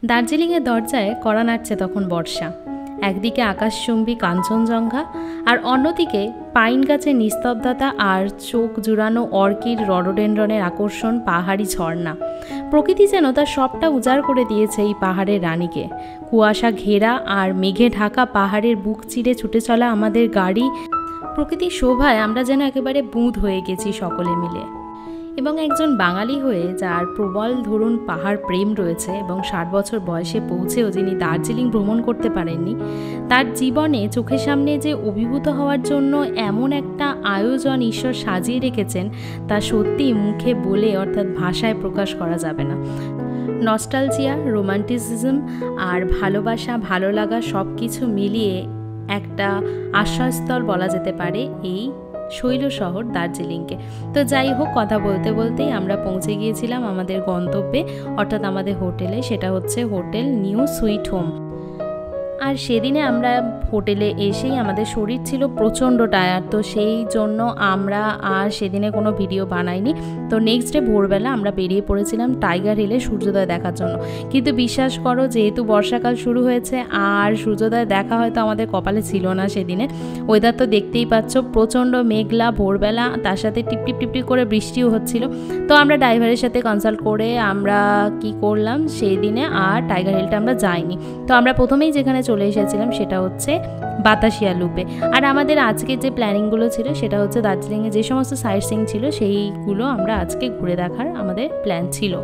দার্জিলিংয়ের দরজায় কড়া নাড়ছে তখন বর্ষা। একদিকে আকাশচুম্বী কাঞ্চনজঙ্ঘা আর অন্যদিকে পাইন গাছের নিস্তব্ধতা আর চোখ জুড়ানো অর্কিড রডোডেন্ড্রনের আকর্ষণ পাহাড়ি ঝর্ণা। প্রকৃতি যেন তার সবটা উজাড় করে দিয়েছে এই পাহাড়ের রানীকে। কুয়াশা ঘেরা আর মেঘে ঢাকা পাহাড়ের বুক চিরে ছুটে চলা আমাদের গাড়ি, প্রকৃতির শোভায় আমরা যেন একেবারে বুঁদ হয়ে গেছি সকলে মিলে। এবং একজন বাঙালি হয়ে যার প্রবল ধরুন পাহাড় প্রেম রয়েছে এবং 60 বছর বয়সে পৌঁছেও যিনি দার্জিলিং ভ্রমণ করতে পারেননি, তার জীবনে চোখের সামনে যে অভিভূত হওয়ার জন্য এমন একটা আয়োজন ঈশ্বর সাজিয়ে রেখেছেন তা সত্যি মুখে বলে অর্থাৎ ভাষায় প্রকাশ করা যাবে না। নস্টালজিয়া, রোমান্টিসিজম আর ভালোবাসা, ভালো লাগা সব কিছু মিলিয়ে একটা আশ্রয়স্থল বলা যেতে পারে এই শৈল শহর দার্জিলিংকে। তো যাই হোক, কথা বলতে বলতেই আমরা পৌঁছে গিয়েছিলাম আমাদের গন্তব্যে, অর্থাৎ আমাদের হোটেলে। সেটা হচ্ছে হোটেল নিউ সুইট হোম। আর সেদিনে আমরা হোটেলে এসেই আমাদের শরীর ছিল প্রচণ্ড টায়ার্ড, তো সেই জন্য আমরা আর সেদিনে কোনো ভিডিও বানাইনি। তো নেক্সট ডে ভোরবেলা আমরা বেরিয়ে পড়েছিলাম টাইগার হিলে সূর্যোদয় দেখার জন্য। কিন্তু বিশ্বাস করো, যেহেতু বর্ষাকাল শুরু হয়েছে আর সূর্যোদয় দেখা হয়তো আমাদের কপালে ছিল না সেদিনে। ওয়েদার তো দেখতেই পাচ্ছ, প্রচণ্ড মেঘলা ভোরবেলা, তার সাথে টিপটিপ টিপটিপ করে বৃষ্টিও হচ্ছিল। তো আমরা ড্রাইভারের সাথে কনসাল্ট করে আমরা কি করলাম, সেই দিনে আর টাইগার হিলটা আমরা যাইনি। তো আমরা প্রথমেই যেখানে চলে এসেছিলাম সেটা হচ্ছে বাতাসিয়া লুপে। আর আমাদের আজকে যে প্ল্যানিংগুলো ছিল সেটা হচ্ছে দার্জিলিংয়ে যে সমস্ত সাইট সিইং ছিল সেইগুলো আমরা আজকে ঘুরে দেখার আমাদের প্ল্যান ছিল।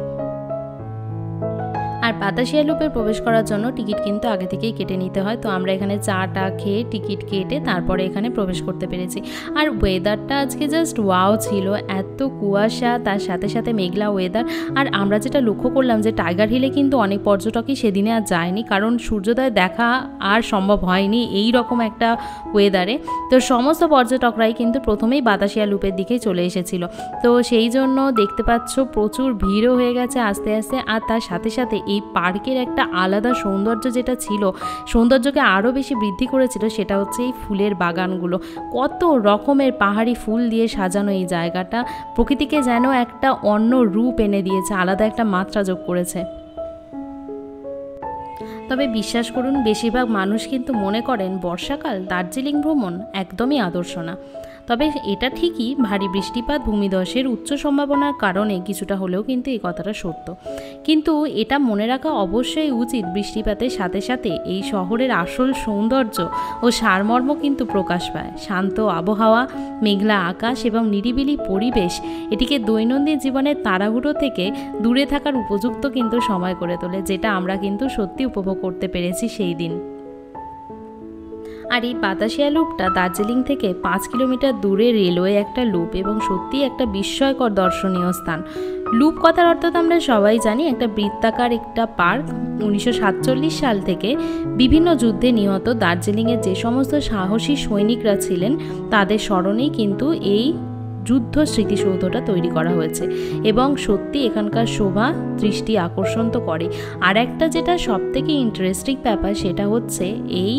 আর বাতাসিয়া লুপে প্রবেশ করার জন্য টিকিট কিন্তু আগে থেকেই কেটে নিতে হয়। তো আমরা এখানে চাটা খেয়ে টিকিট কেটে তারপরে এখানে প্রবেশ করতে পেরেছি। আর ওয়েদারটা আজকে জাস্ট ওয়াও ছিল, এত কুয়াশা, তার সাথে সাথে মেঘলা ওয়েদার। আর আমরা যেটা লক্ষ্য করলাম যে টাইগার হিলে কিন্তু অনেক পর্যটকই সেদিনে আর যায়নি, কারণ সূর্যোদয় দেখা আর সম্ভব হয়নি এই রকম একটা ওয়েদারে। তো সমস্ত পর্যটকরাই কিন্তু প্রথমেই বাতাসিয়া লুপের দিকেই চলে এসেছিল। তো সেই জন্য দেখতে পাচ্ছ প্রচুর ভিড়ও হয়ে গেছে আস্তে আস্তে। আর তার সাথে সাথে এই পার্কের একটা আলাদা সৌন্দর্য যেটা ছিল, সৌন্দর্যকে আরও বেশি বৃদ্ধি করেছিল, সেটা হচ্ছে এই ফুলের বাগানগুলো। কত রকমের পাহাড়ি ফুল দিয়ে সাজানো এই জায়গাটা প্রকৃতিকে যেন একটা অন্য রূপ এনে দিয়েছে, আলাদা একটা মাত্রা যোগ করেছে। তবে বিশ্বাস করুন, বেশিরভাগ মানুষ কিন্তু মনে করেন বর্ষাকাল দার্জিলিং ভ্রমণ একদমই আদর্শ না। তবে এটা ঠিকই, ভারী বৃষ্টিপাত, ভূমিধসের উচ্চ সম্ভাবনার কারণে কিছুটা হলেও কিন্তু এই কথাটা সত্য। কিন্তু এটা মনে রাখা অবশ্যই উচিত, বৃষ্টিপাতের সাথে সাথে এই শহরের আসল সৌন্দর্য ও সারমর্ম কিন্তু প্রকাশ পায়। শান্ত আবহাওয়া, মেঘলা আকাশ এবং নিরিবিলি পরিবেশ এটিকে দৈনন্দিন জীবনের তাড়াহুড়ো থেকে দূরে থাকার উপযুক্ত কিন্তু সময় করে তোলে, যেটা আমরা কিন্তু সত্যি উপভোগ করতে পেরেছি সেই দিন। আর এই বাতাসিয়া লুপটা দার্জিলিং থেকে 5 কিলোমিটার দূরে রেলওয়ে একটা লুপ এবং সত্যিই একটা বিস্ময়কর দর্শনীয় স্থান। লুপ কথার অর্থ তো আমরা সবাই জানি, একটা বৃত্তাকার একটা পার্ক। 1947 সাল থেকে বিভিন্ন যুদ্ধে নিহত দার্জিলিংয়ের যে সমস্ত সাহসী সৈনিকরা ছিলেন তাদের স্মরণেই কিন্তু এই যুদ্ধ স্মৃতিসৌধটা তৈরি করা হয়েছে এবং সত্যি এখানকার শোভা দৃষ্টি আকর্ষণ তো করে। আর একটা যেটা সবথেকে ইন্টারেস্টিং ব্যাপার সেটা হচ্ছে এই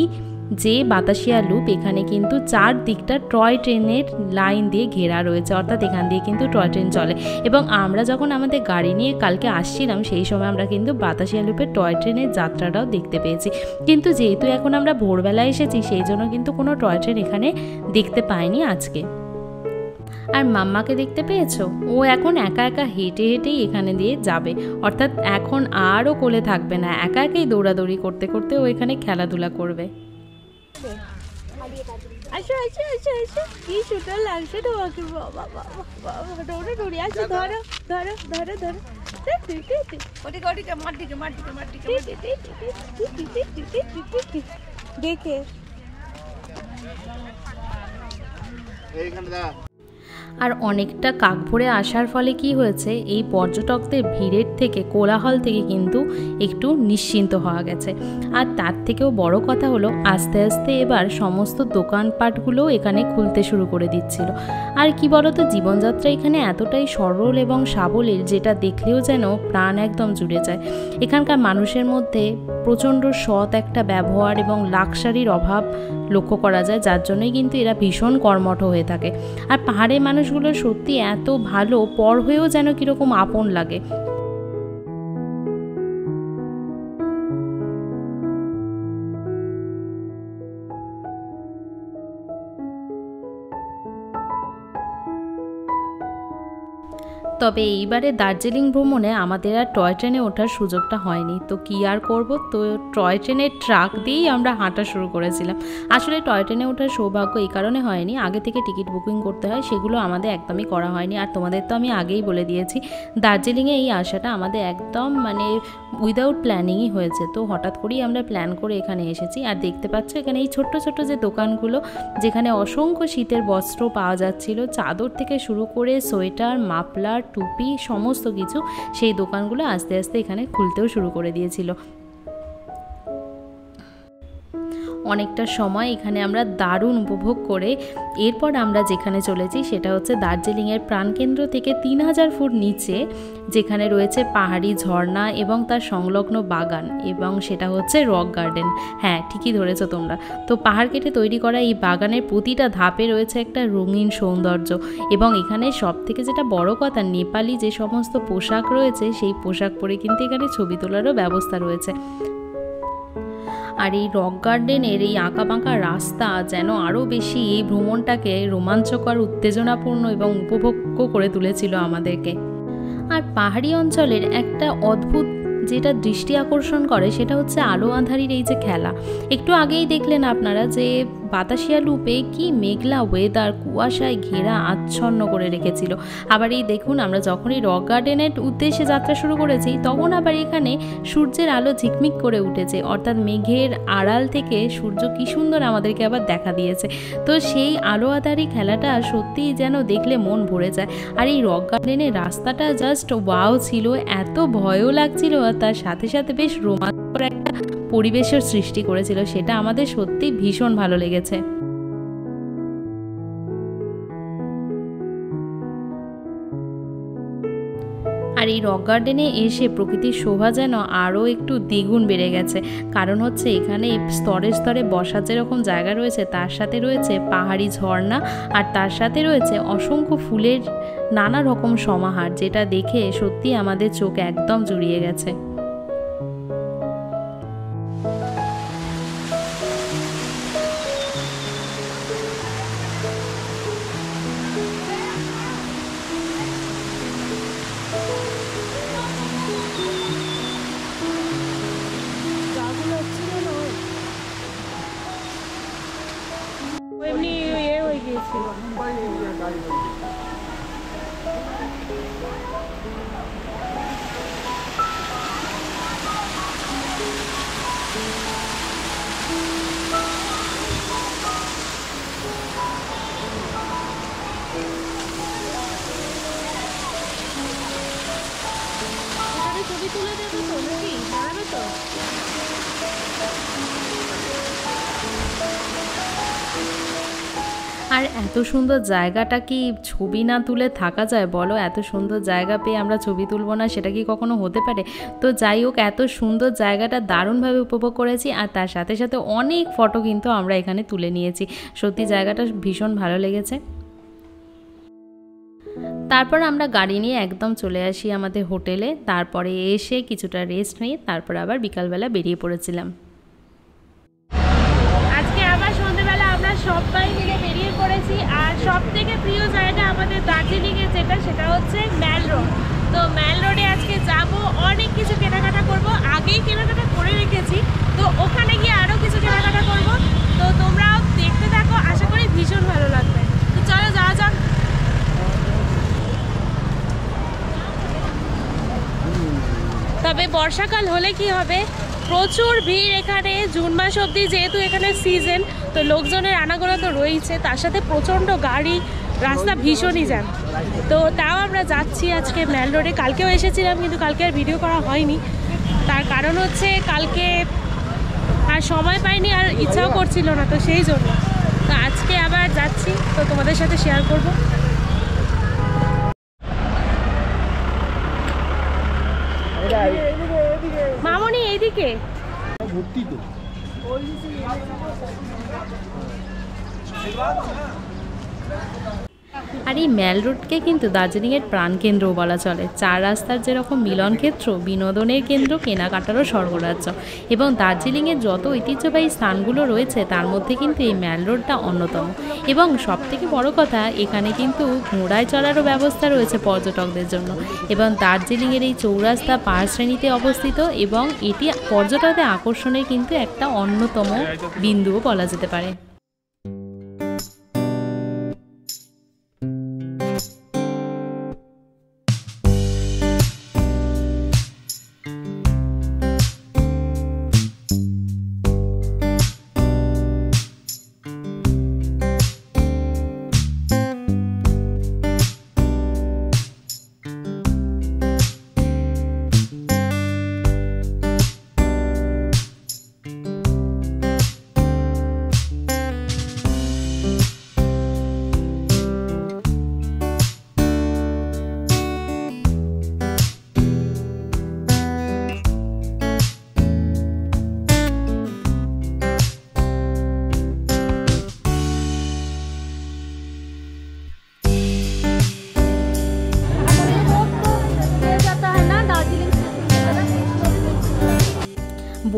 যে বাতাসিয়া লুপ, এখানে কিন্তু 4 দিকটা টয় ট্রেনের লাইন দিয়ে ঘেরা রয়েছে, অর্থাৎ এখান দিয়ে কিন্তু টয় ট্রেন চলে। এবং আমরা যখন আমাদের গাড়ি নিয়ে কালকে আসছিলাম সেই সময় আমরা কিন্তু বাতাসিয়া লুপের টয় ট্রেনের যাত্রাটাও দেখতে পেয়েছি। কিন্তু যেহেতু এখন আমরা ভোরবেলা এসেছি সেই জন্য কিন্তু কোনো টয় ট্রেন এখানে দেখতে পাইনি আজকে। আর মাম্মাকে দেখতে পেয়েছো, ও এখন একা একা হেঁটে হেঁটেই এখানে দিয়ে যাবে, অর্থাৎ এখন আরও কোলে থাকবে না, একা একাই দৌড়াদৌড়ি করতে করতে ও এখানে খেলাধুলা করবে। আসো আসো আসো আসো, কি সুন্দর লাগছে তোমাকে, বাবা বাবা বাবা, দৌড়ে দৌড়ে আসো, ধরো ধরো ধরো ধরো, দেখে আর অনেকটা কাক ভরে আসার ফলে কি হয়েছে, এই পর্যটকদের ভিড়ের থেকে, কোলাহল থেকে কিন্তু একটু নিশ্চিন্ত হওয়া গেছে। আর তার থেকেও বড় কথা হলো আস্তে আস্তে এবার সমস্ত দোকানপাটগুলো এখানে খুলতে শুরু করে দিচ্ছিল। আর কি বলতো, জীবনযাত্রা এখানে এতটাই সরল এবং সাবলীল যেটা দেখলেও যেন প্রাণ একদম জুড়ে যায়। এখানকার মানুষের মধ্যে প্রচণ্ড সৎ একটা ব্যবহার এবং লাক্সারির অভাব লক্ষ্য করা যায়, যার জন্যই কিন্তু এরা ভীষণ কর্মঠ হয়ে থাকে। আর পাহাড়ের মানুষগুলো সত্যি এত ভালো, পর হয়েও যেন কীরকম আপন লাগে। তবে এইবারে দার্জিলিং ভ্রমণে আমাদের আর টয় ট্রেনে ওঠার সুযোগটা হয়নি, তো কী আর করব, তো টয় ট্রেনের ট্রাক দিয়েই আমরা হাঁটা শুরু করেছিলাম। আসলে টয় ট্রেনে ওঠার সৌভাগ্য এই কারণে হয়নি, আগে থেকে টিকিট বুকিং করতে হয়, সেগুলো আমাদের একদমই করা হয়নি। আর তোমাদের তো আমি আগেই বলে দিয়েছি দার্জিলিংয়ে এই আসাটা আমাদের একদম মানে উইদাউট প্ল্যানিংই হয়েছে। তো হঠাৎ করেই আমরা প্ল্যান করে এখানে এসেছি। আর দেখতে পাচ্ছ এখানে এই ছোট্ট ছোট্ট যে দোকানগুলো, যেখানে অসংখ্য শীতের বস্ত্র পাওয়া যাচ্ছিল, চাদর থেকে শুরু করে সোয়েটার, মাফলার, টুপি, সমস্ত কিছু, সেই দোকানগুলো আস্তে আস্তে এখানে খুলতেও শুরু করে দিয়েছিল। অনেকটা সময় এখানে আমরা দারুণ উপভোগ করে এরপর আমরা যেখানে চলেছি সেটা হচ্ছে দার্জিলিংয়ের প্রাণকেন্দ্র থেকে 3000 ফুট নিচে, যেখানে রয়েছে পাহাড়ি ঝর্ণা এবং তার সংলগ্ন বাগান, এবং সেটা হচ্ছে রক গার্ডেন। হ্যাঁ, ঠিকই ধরেছো তোমরা। তো পাহাড় কেটে তৈরি করা এই বাগানের প্রতিটা ধাপে রয়েছে একটা রঙিন সৌন্দর্য, এবং এখানে সব থেকে যেটা বড় কথা, নেপালি যে সমস্ত পোশাক রয়েছে সেই পোশাক পরে কিন্তু এখানে ছবি তোলারও ব্যবস্থা রয়েছে। আর এই রক গার্ডেনের এই আঁকা বাঁকা রাস্তা যেন আরও বেশি এই ভ্রমণটাকে রোমাঞ্চকর, উত্তেজনাপূর্ণ এবং উপভোগ্য করে তুলেছিল আমাদেরকে। আর পাহাড়ি অঞ্চলের একটা অদ্ভুত যেটা দৃষ্টি আকর্ষণ করে সেটা হচ্ছে আলো আঁধারির এই যে খেলা। একটু আগেই দেখলেন আপনারা যে বাতাসিয়া লুপে কি মেঘলা ওয়েদার, কুয়াশায় ঘেরা আচ্ছন্ন করে রেখেছিল। আবার এই দেখুন, আমরা যখনই রক গার্ডেনের উদ্দেশ্যে যাত্রা শুরু করেছি তখন আবার এখানে সূর্যের আলো ঝিকমিক করে উঠেছে, অর্থাৎ মেঘের আড়াল থেকে সূর্য কি সুন্দর আমাদেরকে আবার দেখা দিয়েছে। তো সেই আলো আঁধারি খেলাটা সত্যিই যেন দেখলে মন ভরে যায়। আর এই রক গার্ডেনের রাস্তাটা জাস্ট ওয়াও ছিল, এত ভয়ও লাগছিল, আর তার সাথে সাথে বেশ রোমাঞ্চকর একটা পরিবেশের সৃষ্টি করেছিল, সেটা আমাদের সত্যি ভীষণ ভালো লেগেছে। আর এই রক গার্ডেনে এসে প্রকৃতির শোভা যেন আরও একটু দ্বিগুণ বেড়ে গেছে, কারণ হচ্ছে এখানে স্তরে স্তরে বসার যেরকম জায়গা রয়েছে তার সাথে রয়েছে পাহাড়ি ঝর্ণা, আর তার সাথে রয়েছে অসংখ্য ফুলের নানা রকম সমাহার, যেটা দেখে সত্যি আমাদের চোখ একদম জুড়িয়ে গেছে। আর এত সুন্দর জায়গাটা কি ছবি না তুলে থাকা যায় বলো? এত সুন্দর জায়গা পেয়ে আমরা ছবি তুলব না, সেটা কি কখনো হতে পারে? তো যাই হোক, এত সুন্দর জায়গাটা দারুণভাবে উপভোগ করেছি, আর তার সাথে সাথে অনেক ফটো কিন্তু আমরা এখানে তুলে নিয়েছি। সত্যি জায়গাটা ভীষণ ভালো লেগেছে। তারপর আমরা গাড়ি নিয়ে একদম চলে আসি আমাদের হোটেলে। তারপরে এসে কিছুটা রেস্ট নিয়ে তারপর আবার বিকালবেলা বেরিয়ে পড়েছিলাম। আজকে আবার সন্ধ্যেবেলা আমরা সবাই মিলে বেরিয়ে পড়েছি, আর সব থেকে প্রিয় জায়গা আমাদের দার্জিলিংয়ে যেটা, সেটা হচ্ছে ম্যাল রোড। তো ম্যাল রোডে আজকে যাব, অনেক কিছু কেনাকাটা করব, আগেই কেনাকাটা করে রেখেছি, তো ওখানে গিয়ে আরও কিছু কেনাকাটা করব। তো তোমরাও দেখতে থাকো, আশা করি ভীষণ ভালো লাগবে। তো চলো যাওয়া যাক। তবে বর্ষাকাল হলে কি হবে, প্রচুর ভিড় এখানে। জুন মাস অবধি যেহেতু এখানে সিজন, তো লোকজনের আনাগোনা তো রয়েছে, তার সাথে প্রচণ্ড গাড়ি, রাস্তা ভীষণই জ্যাম। তো তাও আমরা যাচ্ছি আজকে ম্যাল রোডে। কালকেও এসেছিলাম কিন্তু কালকে আর ভিডিও করা হয়নি, তার কারণ হচ্ছে কালকে আর সময় পাইনি আর ইচ্ছাও করছিল না, তো সেই জন্য। তো আজকে আবার যাচ্ছি, তো তোমাদের সাথে শেয়ার করব। মামনি এইদিকে। আর এই ম্যাল রোডকে কিন্তু দার্জিলিংয়ের প্রাণকেন্দ্রও বলা চলে। চার রাস্তার যেরকম মিলন ক্ষেত্র, বিনোদনের কেন্দ্র, কেনাকাটারও স্বর্গরাজ্য। এবং দার্জিলিংয়ের যত ঐতিহ্যবাহী স্থানগুলো রয়েছে তার মধ্যে কিন্তু এই ম্যাল রোডটা অন্যতম। এবং সবথেকে বড় কথা, এখানে কিন্তু ঘোড়ায় চড়ারও ব্যবস্থা রয়েছে পর্যটকদের জন্য। এবং দার্জিলিংয়ের এই চৌরাস্তা পাহাড় শ্রেণীতে অবস্থিত এবং এটি পর্যটকদের আকর্ষণের কিন্তু একটা অন্যতম বিন্দুও বলা যেতে পারে।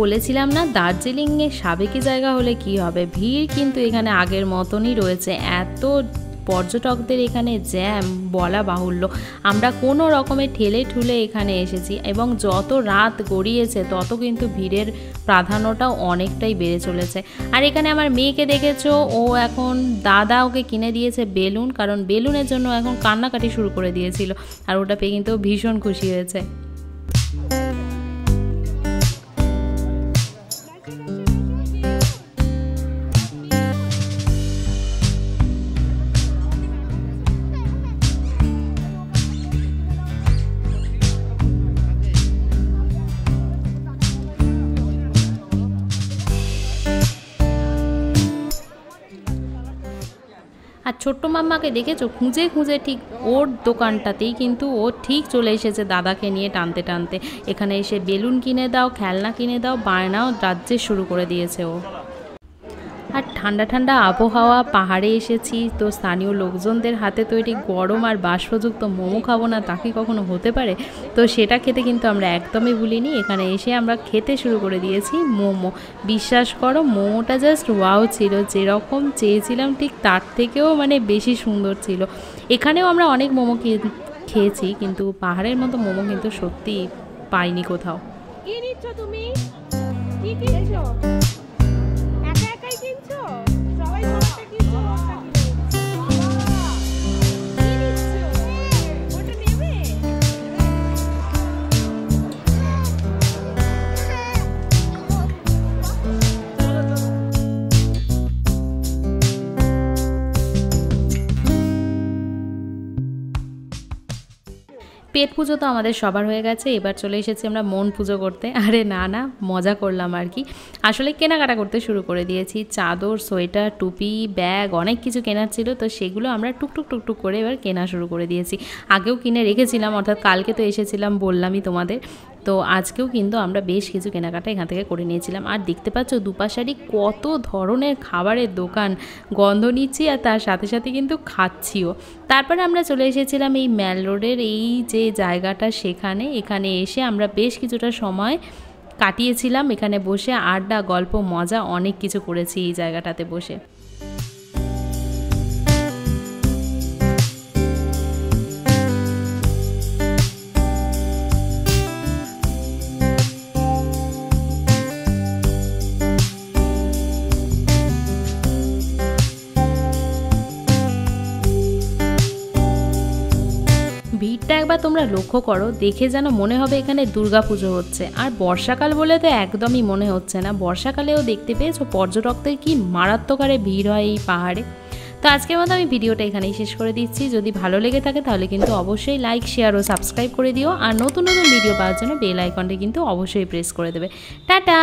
বলেছিলাম না, দার্জিলিংয়ে সাবেকি জায়গা হলে কি হবে, ভিড় কিন্তু এখানে আগের মতনই রয়েছে। এত পর্যটকদের এখানে জ্যাম বলা বাহুল্য। আমরা কোনো রকমের ঠেলে ঠুলে এখানে এসেছি এবং যত রাত গড়িয়েছে তত কিন্তু ভিড়ের প্রাধান্যটাও অনেকটাই বেড়ে চলেছে। আর এখানে আমার মেয়েকে দেখেছো, ও এখন দাদা ওকে কিনে দিয়েছে বেলুন, কারণ বেলুনের জন্য এখন কান্নাকাটি শুরু করে দিয়েছিল। আর ওটা পেয়ে কিন্তু ভীষণ খুশি হয়েছে। আর ছোট্ট মাম্মাকে দেখেছো, খুঁজে খুঁজে ঠিক ওর দোকানটাতেই কিন্তু ও ঠিক চলে এসেছে দাদাকে নিয়ে টানতে টানতে। এখানে এসে বেলুন কিনে দাও, খেলনা কিনে দাও, বায়নাও রাজ্যে শুরু করে দিয়েছে ও। আর ঠান্ডা ঠান্ডা আবহাওয়া, পাহাড়ে এসেছি তো স্থানীয় লোকজনদের হাতে তৈরি গরম আর বাষ্পযুক্ত মোমো খাবো না তা কি কখনো হতে পারে? তো সেটা খেতে কিন্তু আমরা একদমই ভুলিনি। এখানে এসে আমরা খেতে শুরু করে দিয়েছি মোমো। বিশ্বাস করো, মোমোটা জাস্ট ওয়াও ছিল, যেরকম চেয়েছিলাম ঠিক তার থেকেও মানে বেশি সুন্দর ছিল। এখানেও আমরা অনেক মোমো খেয়েছি, কিন্তু পাহাড়ের মতো মোমো কিন্তু সত্যি পাইনি কোথাও। কি নিচ্ছ তুমি? কি কিনছো? একা একাই কিনছো? সবাই সবাইটা কিনছো? কি নিচ্ছো? ওটা নেবে? পেট পুজো তো আমাদের সবার হয়ে গেছে, এবার চলে এসেছি আমরা মন পুজো করতে। আরে না না, মজা করলাম আর কি। আসলে কেনাকাটা করতে শুরু করে দিয়েছি। চাদর, সোয়েটার, টুপি, ব্যাগ, অনেক কিছু কেনার ছিল, তো সেগুলো আমরা টুকটুক টুকটুক করে এবার কেনা শুরু করে দিয়েছি। আগেও কিনে রেখেছিলাম, অর্থাৎ কালকে তো এসেছিলাম বললামই তোমাদের। তো আজকেও কিন্তু আমরা বেশ কিছু কেনাকাটা এখান থেকে করে নিয়েছিলাম। আর দেখতে পাচ্ছ দুপাশারই কত ধরনের খাবারের দোকান, গন্ধ নিচ্ছি আর তার সাথে সাথে কিন্তু খাচ্ছিও। তারপরে আমরা চলে এসেছিলাম এই ম্যাল রোডের এই যে জায়গাটা, এখানে এসে আমরা বেশ কিছুটা সময় কাটিয়েছিলাম। এখানে বসে আড্ডা, গল্প, মজা অনেক কিছু করেছি এই জায়গাটাতে বসে। ভিড়টা একবার তোমরা লক্ষ্য করো, দেখে যেন মনে হবে এখানে দুর্গাপুজো হচ্ছে। আর বর্ষাকাল বলে তো একদমই মনে হচ্ছে না। বর্ষাকালেও দেখতে পেয়েছো পর্যটকদের কি মারাত্মক হারে ভিড় হয় এই পাহাড়ে। তো আজকের মতো আমি ভিডিওটা এখানেই শেষ করে দিচ্ছি। যদি ভালো লেগে থাকে তাহলে কিন্তু অবশ্যই লাইক, শেয়ার ও সাবস্ক্রাইব করে দিও। আর নতুন নতুন ভিডিও পাওয়ার জন্য বেল আইকনটা কিন্তু অবশ্যই প্রেস করে দেবে। টাটা।